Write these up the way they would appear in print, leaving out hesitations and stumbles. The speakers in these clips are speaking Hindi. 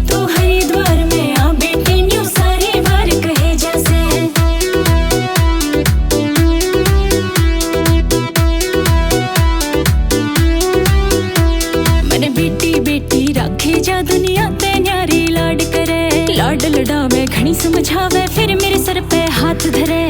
तू हरिद्वार में आ बेटी न्यू सारी बार कहे जैसे। मैंने बेटी बेटी राखे जा दुनिया ते न्यारी लाड करे, लाड लडावे घणी समझावे फिर मेरे सर पे हाथ धरे।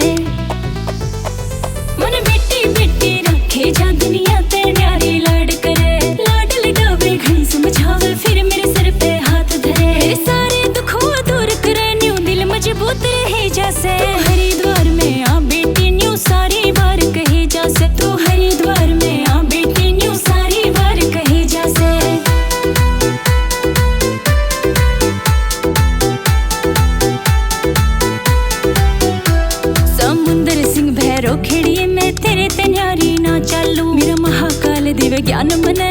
मैंने बेटी बेटी राखे जा दुनिया ते न्यारी लाड करे, लाड लडावे घणी समझावे फिर मेरे सर पे हाथ धरे। मेरे सारे दुखों दूर करे न्यू दिल मजबूत रहे जैसे। हरिद्वार में आ बेटी न्यू सारी बार कहे जैसे। तू हरिद्वार में आ बेटी न्यू सारी बार कहे जैसे। समुंदर सिंह भैरो खेड़िए में तेरे ते न्यारी ना चालू, मेरा महाकाल दिव्य ज्ञान मन